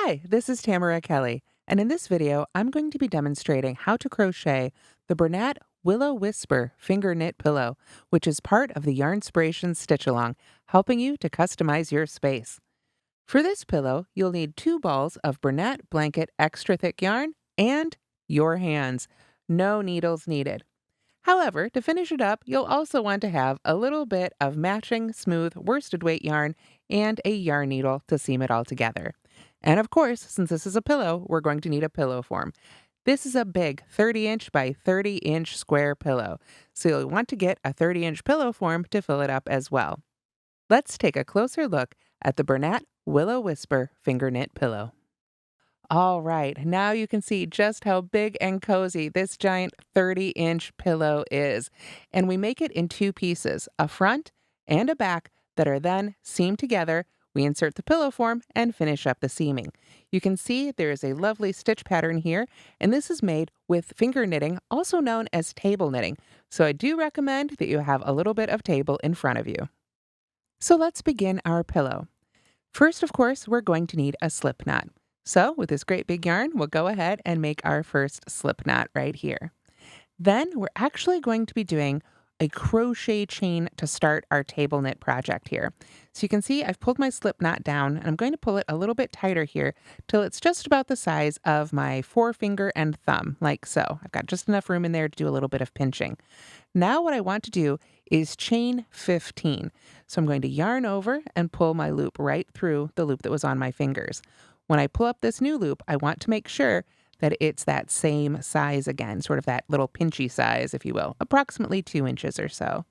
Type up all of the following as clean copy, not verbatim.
Hi, this is Tamara Kelly, and in this video, I'm going to be demonstrating how to crochet the Bernat Willow Whisper Finger Knit Pillow, which is part of the Yarnspirations stitch along, helping you to customize your space. For this pillow, you'll need 2 balls of Bernat Blanket Extra Thick yarn and your hands. No needles needed. However, to finish it up, you'll also want to have a little bit of matching smooth worsted weight yarn and a yarn needle to seam it all together. And of course, since this is a pillow, we're going to need a pillow form. This is a big 30-inch by 30-inch square pillow, so you'll want to get a 30-inch pillow form to fill it up as well. Let's take a closer look at the Bernat Willow Whisper Finger Knit Pillow. All right, now you can see just how big and cozy this giant 30-inch pillow is. And we make it in 2 pieces, a front and a back that are then seamed together. We insert the pillow form and finish up the seaming. You can see there is a lovely stitch pattern here, and this is made with finger knitting, also known as table knitting. So I do recommend that you have a little bit of table in front of you. So let's begin our pillow. First, of course, we're going to need a slip knot. So with this great big yarn, we'll go ahead and make our first slip knot right here. Then we're actually going to be doing a crochet chain to start our table knit project here. So you can see I've pulled my slip knot down, and I'm going to pull it a little bit tighter here till it's just about the size of my forefinger and thumb, like so. I've got just enough room in there to do a little bit of pinching. Now what I want to do is chain 15. So I'm going to yarn over and pull my loop right through the loop that was on my fingers. When I pull up this new loop, I want to make sure that it's that same size again, sort of that little pinchy size, if you will, approximately 2 inches or so.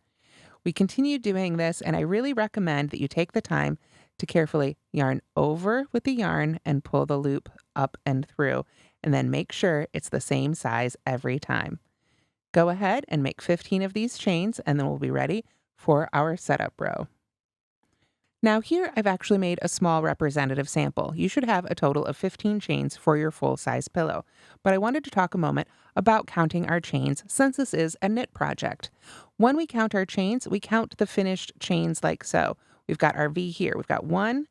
We continue doing this, and I really recommend that you take the time to carefully yarn over with the yarn and pull the loop up and through, and then make sure it's the same size every time. Go ahead and make 15 of these chains, and then we'll be ready for our setup row. Now here I've actually made a small representative sample. You should have a total of 15 chains for your full-size pillow. But I wanted to talk a moment about counting our chains since this is a knit project. When we count our chains, we count the finished chains like so. We've got our V here. We've got 1,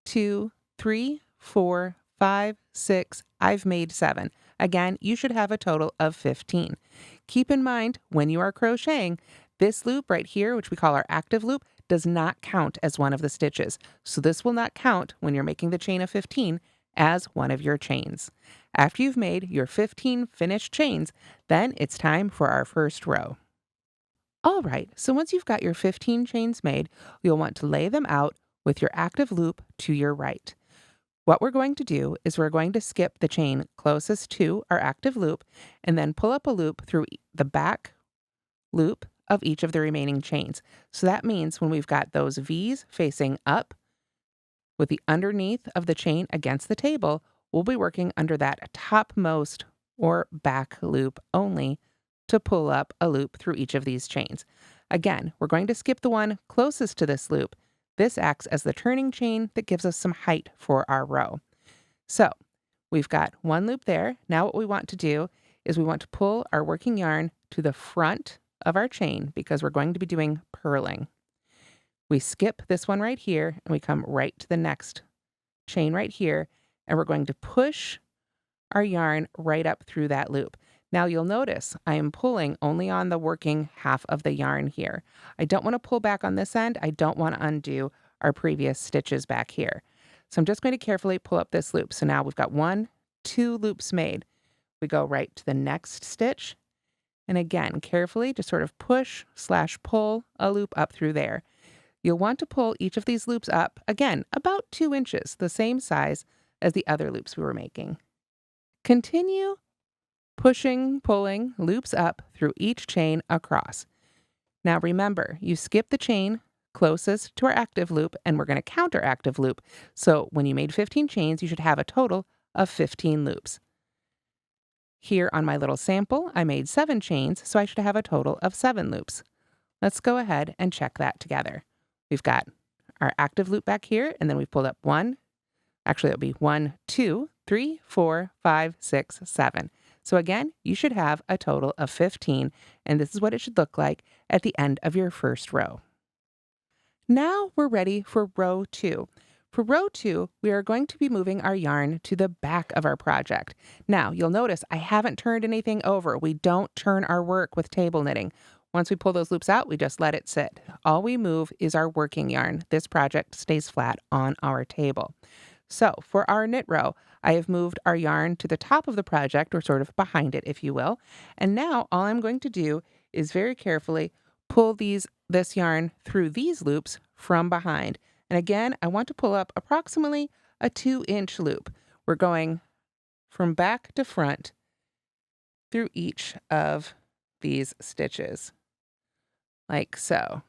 2, 3, 4, 5, 6. I've made 7. Again, you should have a total of 15. Keep in mind, when you are crocheting, this loop right here, which we call our active loop, does not count as one of the stitches. So this will not count when you're making the chain of 15 as one of your chains. After you've made your 15 finished chains, then it's time for our first row. All right, so once you've got your 15 chains made, you'll want to lay them out with your active loop to your right. What we're going to do is we're going to skip the chain closest to our active loop and then pull up a loop through the back loop of each of the remaining chains. So that means when we've got those V's facing up with the underneath of the chain against the table, we'll be working under that topmost or back loop only to pull up a loop through each of these chains. Again, we're going to skip the one closest to this loop. This acts as the turning chain that gives us some height for our row. So we've got one loop there. Now what we want to do is we want to pull our working yarn to the front of our chain because we're going to be doing purling. We skip this one right here and we come right to the next chain right here, and we're going to push our yarn right up through that loop. Now you'll notice I am pulling only on the working half of the yarn here. I don't want to pull back on this end. I don't want to undo our previous stitches back here. So I'm just going to carefully pull up this loop. So now we've got 1, 2 loops made. We go right to the next stitch. And again, carefully just sort of push/pull a loop up through there. You'll want to pull each of these loops up, again, about 2 inches, the same size as the other loops we were making. Continue pushing, pulling loops up through each chain across. Now remember, you skip the chain closest to our active loop, and we're going to count our active loop. So when you made 15 chains, you should have a total of 15 loops. Here on my little sample, I made 7 chains, so I should have a total of 7 loops. Let's go ahead and check that together. We've got our active loop back here, and then we've pulled up 1. Actually, it'll be 1, 2, 3, 4, 5, 6, 7. So again, you should have a total of 15, and this is what it should look like at the end of your first row. Now we're ready for row 2. For row 2, we are going to be moving our yarn to the back of our project. Now, you'll notice I haven't turned anything over. We don't turn our work with table knitting. Once we pull those loops out, we just let it sit. All we move is our working yarn. This project stays flat on our table. So for our knit row, I have moved our yarn to the top of the project, or sort of behind it, if you will. And now all I'm going to do is very carefully pull this yarn through these loops from behind. And again, I want to pull up approximately a 2-inch loop. We're going from back to front through each of these stitches, like so.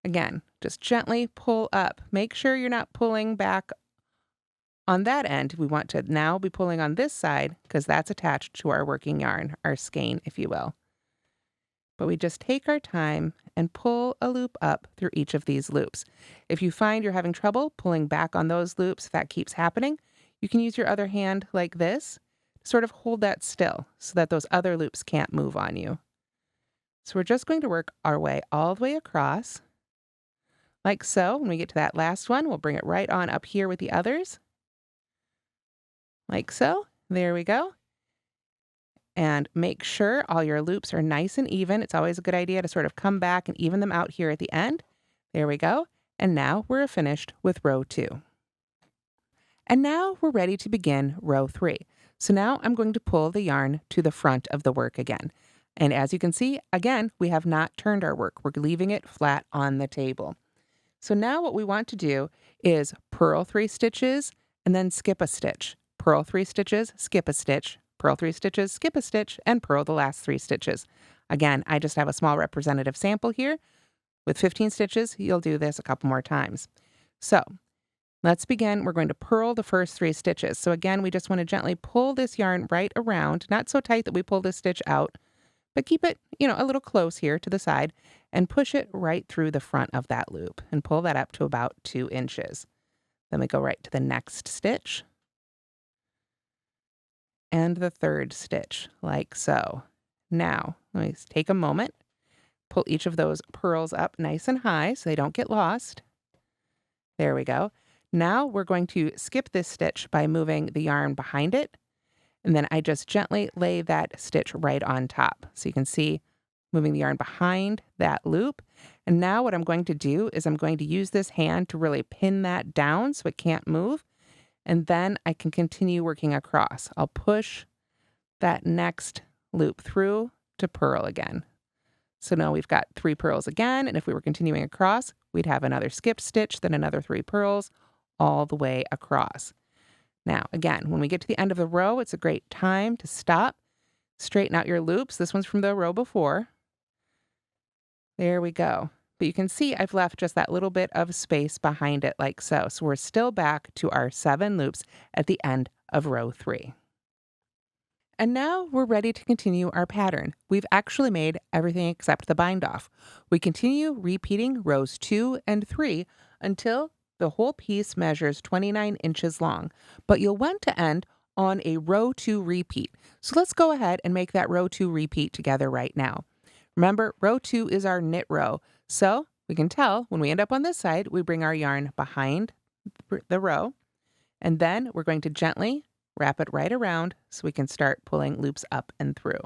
Again, just gently pull up. Make sure you're not pulling back on that end. We want to now be pulling on this side because that's attached to our working yarn, our skein, if you will. But we just take our time and pull a loop up through each of these loops. If you find you're having trouble pulling back on those loops, if that keeps happening, you can use your other hand like this to sort of hold that still so that those other loops can't move on you. So we're just going to work our way all the way across, like so. When we get to that last one, we'll bring it right on up here with the others, like so. There we go. And make sure all your loops are nice and even. It's always a good idea to sort of come back and even them out here at the end. There we go. And now we're finished with row 2. And now we're ready to begin row 3. So now I'm going to pull the yarn to the front of the work again. And as you can see, again, we have not turned our work. We're leaving it flat on the table. So now what we want to do is purl 3 stitches and then skip a stitch. Purl 3 stitches, skip a stitch, purl 3 stitches, skip a stitch, and purl the last 3 stitches. Again, I just have a small representative sample here. With 15 stitches, you'll do this a couple more times. So let's begin. We're going to purl the first 3 stitches. So again, we just want to gently pull this yarn right around, not so tight that we pull this stitch out, but keep it, a little close here to the side and push it right through the front of that loop and pull that up to about 2 inches. Then we go right to the next stitch and the third stitch, like so. Now, let me take a moment, pull each of those purls up nice and high so they don't get lost. There we go. Now we're going to skip this stitch by moving the yarn behind it, and then I just gently lay that stitch right on top. So you can see moving the yarn behind that loop. And now what I'm going to do is I'm going to use this hand to really pin that down so it can't move. And then I can continue working across. I'll push that next loop through to purl again. So now we've got 3 purls again, and if we were continuing across, we'd have another skip stitch, then another 3 purls all the way across. Now, again, when we get to the end of the row, it's a great time to stop, straighten out your loops. This one's from the row before. There we go. But you can see I've left just that little bit of space behind it like so. So we're still back to our 7 loops at the end of row 3. And now we're ready to continue our pattern. We've actually made everything except the bind off. We continue repeating rows 2 and 3 until the whole piece measures 29 inches long, but you'll want to end on a row 2 repeat. So let's go ahead and make that row 2 repeat together right now. Remember, row 2 is our knit row. So we can tell when we end up on this side, we bring our yarn behind the row, and then we're going to gently wrap it right around so we can start pulling loops up and through.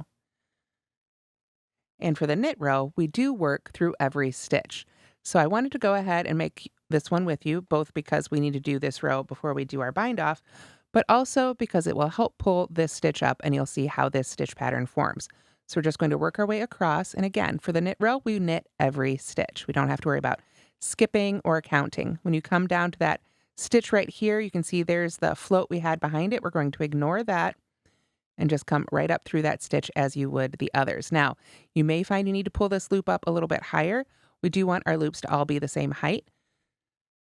And for the knit row, we do work through every stitch. So I wanted to go ahead and make this one with you, both because we need to do this row before we do our bind off, but also because it will help pull this stitch up and you'll see how this stitch pattern forms. So we're just going to work our way across. And again, for the knit row, we knit every stitch. We don't have to worry about skipping or counting. When you come down to that stitch right here, you can see there's the float we had behind it. We're going to ignore that and just come right up through that stitch as you would the others. Now, you may find you need to pull this loop up a little bit higher. We do want our loops to all be the same height,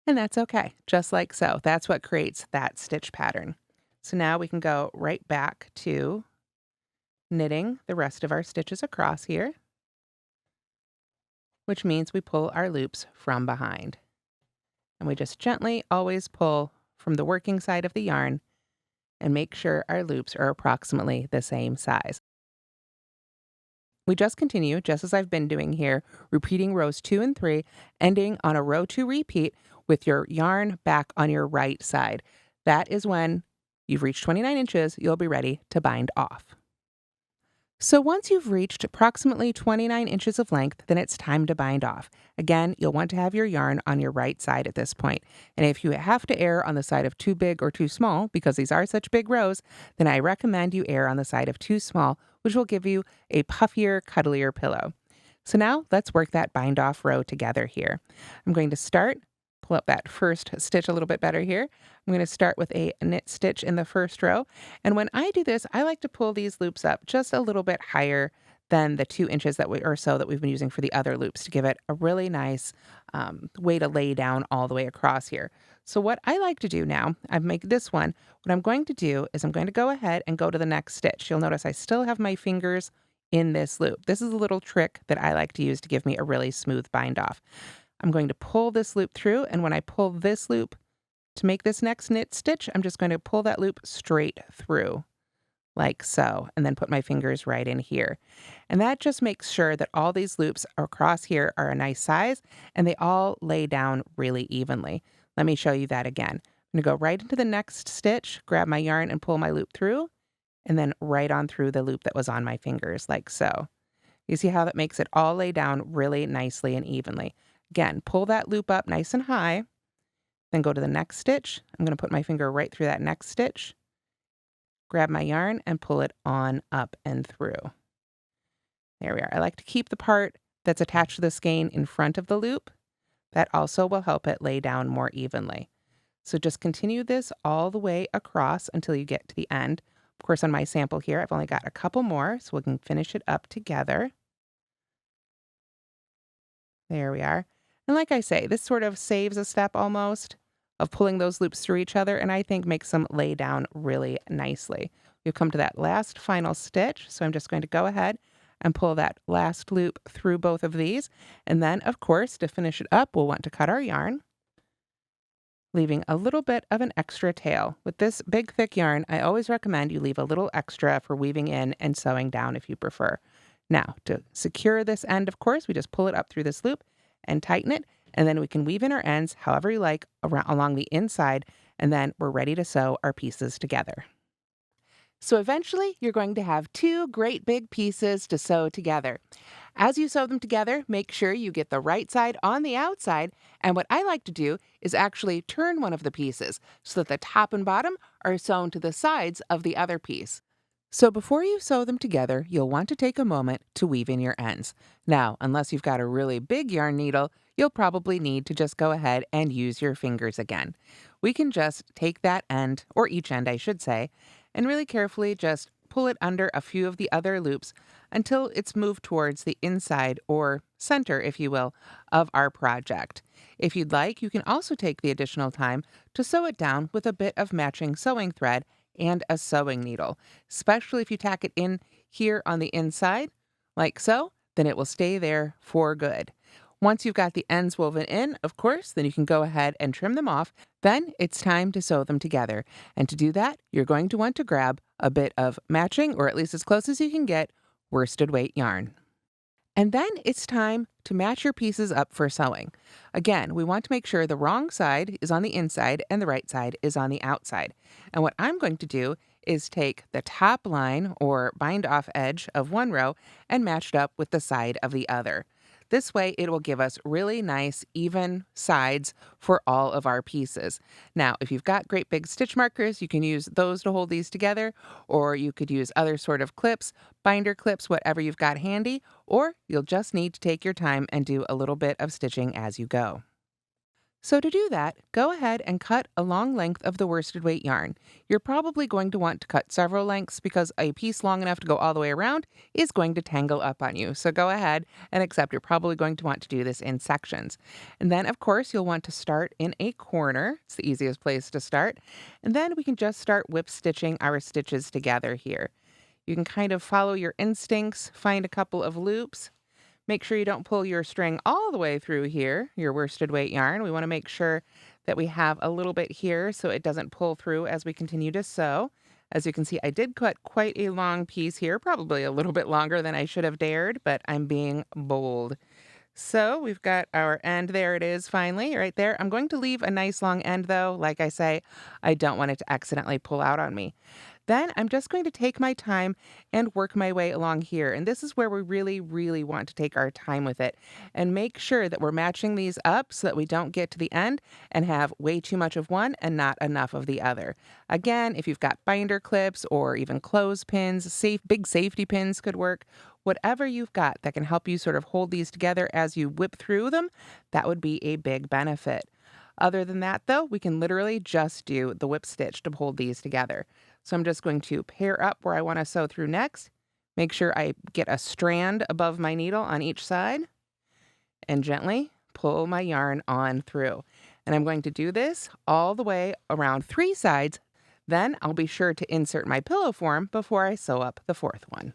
and that's okay, just like so. That's what creates that stitch pattern. So now we can go right back to knitting the rest of our stitches across here, which means we pull our loops from behind. And we just gently always pull from the working side of the yarn and make sure our loops are approximately the same size. We just continue, just as I've been doing here, repeating rows 2 and 3, ending on a row 2 repeat with your yarn back on your right side. That is when you've reached 29 inches, you'll be ready to bind off. So once you've reached approximately 29 inches of length, then it's time to bind off. Again, you'll want to have your yarn on your right side at this point. And if you have to err on the side of too big or too small, because these are such big rows, then I recommend you err on the side of too small, which will give you a puffier, cuddlier pillow. So now let's work that bind off row together here. I'm going to pull up that first stitch a little bit better here. I'm going to start with a knit stitch in the first row. And when I do this, I like to pull these loops up just a little bit higher than the 2 inches that we've been using for the other loops to give it a really nice way to lay down all the way across here. So what I like to do now, I've made this one. What I'm going to do is I'm going to go ahead and go to the next stitch. You'll notice I still have my fingers in this loop. This is a little trick that I like to use to give me a really smooth bind off. I'm going to pull this loop through, and when I pull this loop to make this next knit stitch, I'm just going to pull that loop straight through, like so, and then put my fingers right in here. And that just makes sure that all these loops across here are a nice size, and they all lay down really evenly. Let me show you that again. I'm going to go right into the next stitch, grab my yarn and pull my loop through, and then right on through the loop that was on my fingers, like so. You see how that makes it all lay down really nicely and evenly. Again, pull that loop up nice and high, then go to the next stitch. I'm going to put my finger right through that next stitch, grab my yarn, and pull it on up and through. There we are. I like to keep the part that's attached to the skein in front of the loop. That also will help it lay down more evenly. So just continue this all the way across until you get to the end. Of course, on my sample here, I've only got a couple more, so we can finish it up together. There we are. And like I say, this sort of saves a step almost of pulling those loops through each other, and I think makes them lay down really nicely. We've come to that last final stitch, so I'm just going to go ahead and pull that last loop through both of these. And then, of course, to finish it up, we'll want to cut our yarn, leaving a little bit of an extra tail. With this big, thick yarn, I always recommend you leave a little extra for weaving in and sewing down if you prefer. Now, to secure this end, of course, we just pull it up through this loop and tighten it, and then we can weave in our ends however you like along the inside, and then we're ready to sew our pieces together. So eventually, you're going to have 2 great big pieces to sew together. As you sew them together, make sure you get the right side on the outside, and what I like to do is actually turn one of the pieces so that the top and bottom are sewn to the sides of the other piece. So before you sew them together, you'll want to take a moment to weave in your ends. Now, unless you've got a really big yarn needle, you'll probably need to just go ahead and use your fingers again. We can just take that end, or each end I should say, and really carefully just pull it under a few of the other loops until it's moved towards the inside, or center, if you will, of our project. If you'd like, you can also take the additional time to sew it down with a bit of matching sewing thread and a sewing needle, especially if you tack it in here on the inside, like so, then it will stay there for good. Once you've got the ends woven in, of course, then you can go ahead and trim them off. Then it's time to sew them together. And to do that, you're going to want to grab a bit of matching, or at least as close as you can get, worsted weight yarn. And then it's time to match your pieces up for sewing. Again, we want to make sure the wrong side is on the inside and the right side is on the outside. And what I'm going to do is take the top line or bind off edge of one row and match it up with the side of the other. This way, it will give us really nice, even sides for all of our pieces. Now, if you've got great big stitch markers, you can use those to hold these together, or you could use other sort of clips, binder clips, whatever you've got handy, or you'll just need to take your time and do a little bit of stitching as you go. So to do that, go ahead and cut a long length of the worsted weight yarn. You're probably going to want to cut several lengths because a piece long enough to go all the way around is going to tangle up on you. So go ahead and accept you're probably going to want to do this in sections. And then, of course, you'll want to start in a corner. It's the easiest place to start. And then we can just start whip stitching our stitches together here. You can kind of follow your instincts, find a couple of loops. Make sure you don't pull your string all the way through here, your worsted weight yarn. We want to make sure that we have a little bit here so it doesn't pull through as we continue to sew. As you can see, I did cut quite a long piece here, probably a little bit longer than I should have dared, but I'm being bold. So we've got our end. There it is finally, right there. I'm going to leave a nice long end though. Like I say, I don't want it to accidentally pull out on me. Then I'm just going to take my time and work my way along here. And this is where we really, really want to take our time with it and make sure that we're matching these up so that we don't get to the end and have way too much of one and not enough of the other. Again, if you've got binder clips or even clothespins, big safety pins could work. Whatever you've got that can help you sort of hold these together as you whip through them, that would be a big benefit. Other than that, though, we can literally just do the whip stitch to hold these together. So I'm just going to pair up where I want to sew through next, make sure I get a strand above my needle on each side, and gently pull my yarn on through. And I'm going to do this all the way around 3 sides. Then I'll be sure to insert my pillow form before I sew up the 4th one.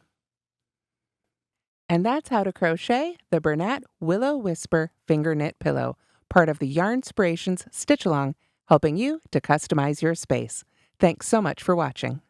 And that's how to crochet the Bernat Willow Whisper Finger Knit Pillow, part of the Yarnspirations Stitch Along, helping you to customize your space. Thanks so much for watching.